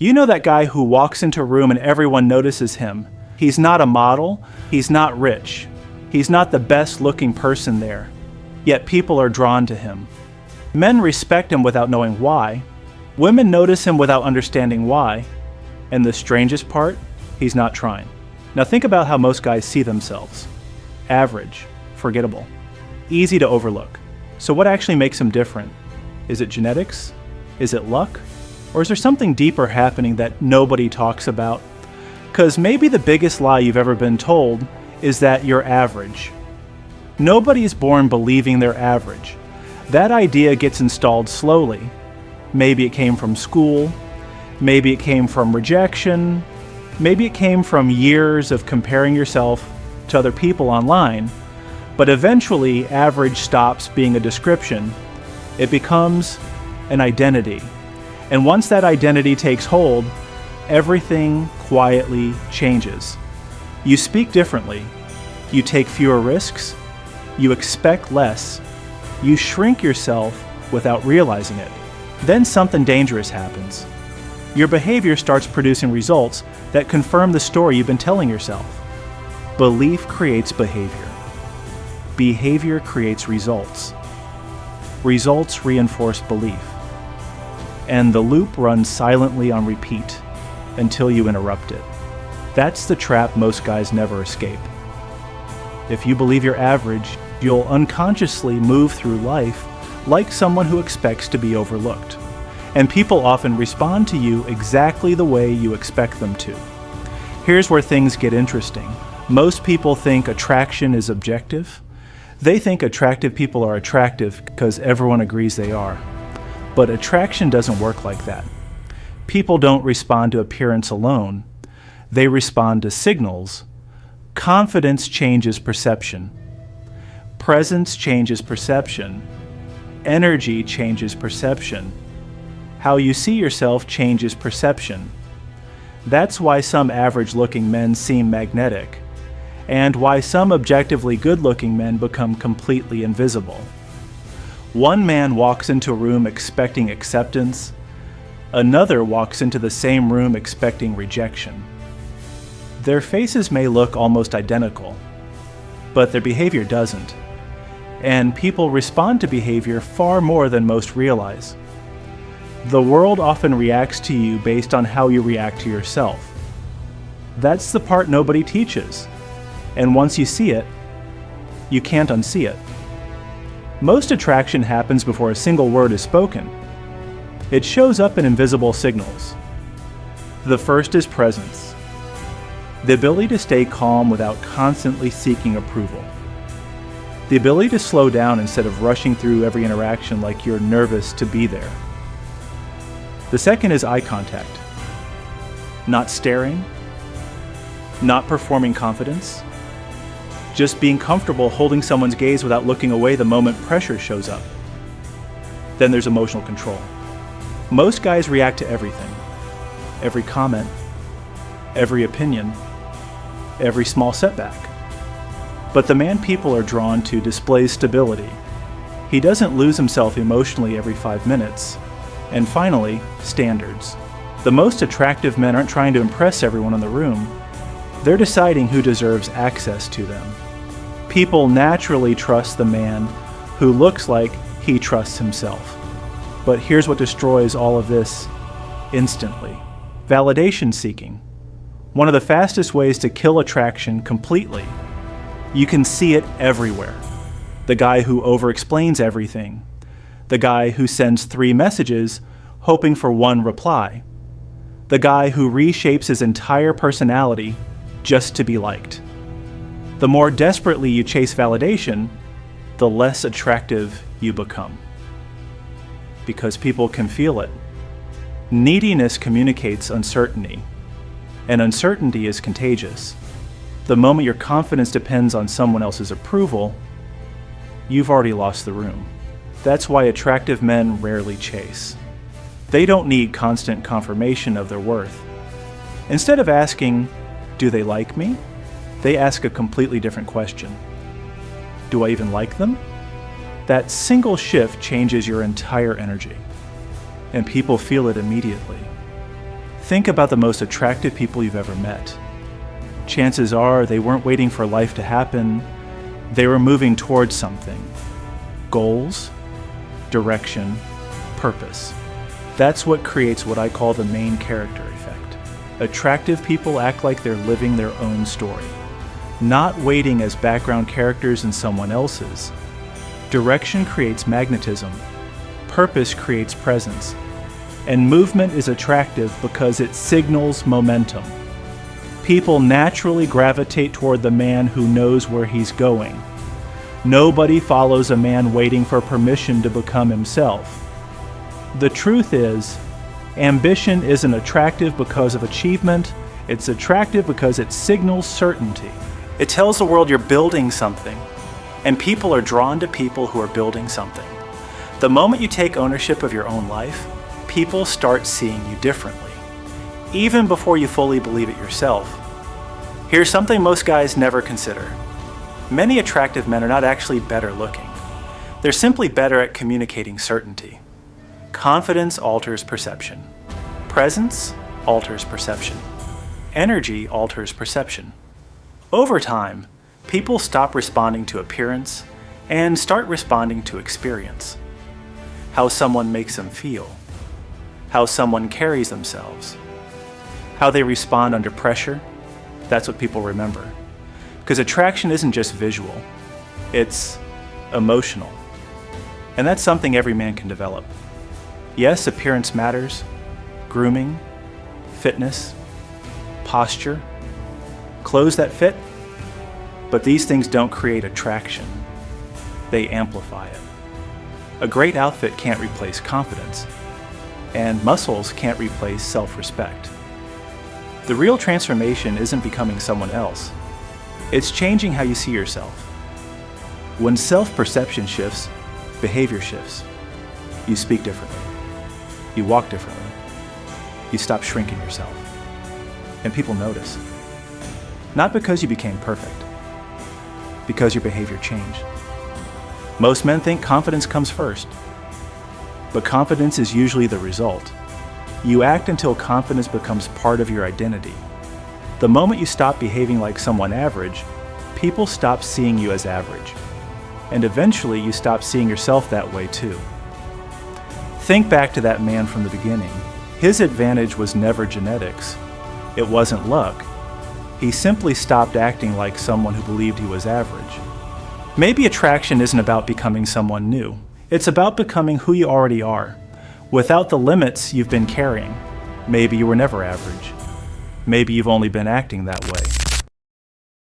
You know that guy who walks into a room and everyone notices him. He's not a model, he's not rich, he's not the best looking person there, yet people are drawn to him. Men respect him without knowing why. Women notice him without understanding why. And the strangest part, he's not trying. Now think about how most guys see themselves. Average, forgettable, easy to overlook. So what actually makes him different? Is it genetics? Is it luck? Or is there something deeper happening that nobody talks about? Because maybe the biggest lie you've ever been told is that you're average. Nobody is born believing they're average. That idea gets installed slowly. Maybe it came from school, maybe it came from rejection, maybe it came from years of comparing yourself to other people online, but eventually average stops being a description. It becomes an identity. And once that identity takes hold, everything quietly changes. You speak differently, you take fewer risks, you expect less, you shrink yourself without realizing it. Then something dangerous happens. Your behavior starts producing results that confirm the story you've been telling yourself. Belief creates behavior. Behavior creates results. Results reinforce belief. And the loop runs silently on repeat until you interrupt it. That's the trap most guys never escape. If you believe you're average, you'll unconsciously move through life like someone who expects to be overlooked. And people often respond to you exactly the way you expect them to. Here's where things get interesting. Most people think attraction is objective. They think attractive people are attractive because everyone agrees they are. But attraction doesn't work like that. People don't respond to appearance alone. They respond to signals. Confidence changes perception. Presence changes perception. Energy changes perception. How you see yourself changes perception. That's why some average-looking men seem magnetic, and why some objectively good-looking men become completely invisible. One man walks into a room expecting acceptance. Another walks into the same room expecting rejection. Their faces may look almost identical, but their behavior doesn't. And people respond to behavior far more than most realize. The world often reacts to you based on how you react to yourself. That's the part nobody teaches. And once you see it, you can't unsee it. Most attraction happens before a single word is spoken. It shows up in invisible signals. The first is presence. The ability to stay calm without constantly seeking approval. The ability to slow down instead of rushing through every interaction like you're nervous to be there. The second is eye contact. Not staring, not performing confidence, just being comfortable holding someone's gaze without looking away the moment pressure shows up. Then there's emotional control. Most guys react to everything. Every comment, every opinion, every small setback. But the man people are drawn to displays stability. He doesn't lose himself emotionally every 5 minutes. And finally, standards. The most attractive men aren't trying to impress everyone in the room. They're deciding who deserves access to them. People naturally trust the man who looks like he trusts himself. But here's what destroys all of this instantly. Validation seeking. One of the fastest ways to kill attraction completely. You can see it everywhere. The guy who over-explains everything. The guy who sends 3 messages hoping for 1 reply. The guy who reshapes his entire personality just to be liked. The more desperately you chase validation, the less attractive you become. Because people can feel it. Neediness communicates uncertainty, and uncertainty is contagious. The moment your confidence depends on someone else's approval, you've already lost the room. That's why attractive men rarely chase. They don't need constant confirmation of their worth. Instead of asking, "Do they like me?" they ask a completely different question. "Do I even like them?" That single shift changes your entire energy, and people feel it immediately. Think about the most attractive people you've ever met. Chances are they weren't waiting for life to happen. They were moving towards something. Goals, direction, purpose. That's what creates what I call the main character effect. Attractive people act like they're living their own story, not waiting as background characters in someone else's. Direction creates magnetism. Purpose creates presence. And movement is attractive because it signals momentum. People naturally gravitate toward the man who knows where he's going. Nobody follows a man waiting for permission to become himself. The truth is, ambition isn't attractive because of achievement, it's attractive because it signals certainty. It tells the world you're building something, and people are drawn to people who are building something. The moment you take ownership of your own life, people start seeing you differently, even before you fully believe it yourself. Here's something most guys never consider. Many attractive men are not actually better looking. They're simply better at communicating certainty. Confidence alters perception. Presence alters perception. Energy alters perception. Over time, people stop responding to appearance and start responding to experience. How someone makes them feel. How someone carries themselves. How they respond under pressure. That's what people remember. Because attraction isn't just visual, it's emotional. And that's something every man can develop. Yes, appearance matters, grooming, fitness, posture, clothes that fit, but these things don't create attraction. They amplify it. A great outfit can't replace confidence, and muscles can't replace self-respect. The real transformation isn't becoming someone else. It's changing how you see yourself. When self-perception shifts, behavior shifts. You speak differently. You walk differently. You stop shrinking yourself. And people notice. Not because you became perfect, because your behavior changed. Most men think confidence comes first, but confidence is usually the result. You act until confidence becomes part of your identity. The moment you stop behaving like someone average, people stop seeing you as average. And eventually you stop seeing yourself that way too. Think back to that man from the beginning. His advantage was never genetics. It wasn't luck. He simply stopped acting like someone who believed he was average. Maybe attraction isn't about becoming someone new. It's about becoming who you already are, without the limits you've been carrying. Maybe you were never average. Maybe you've only been acting that way.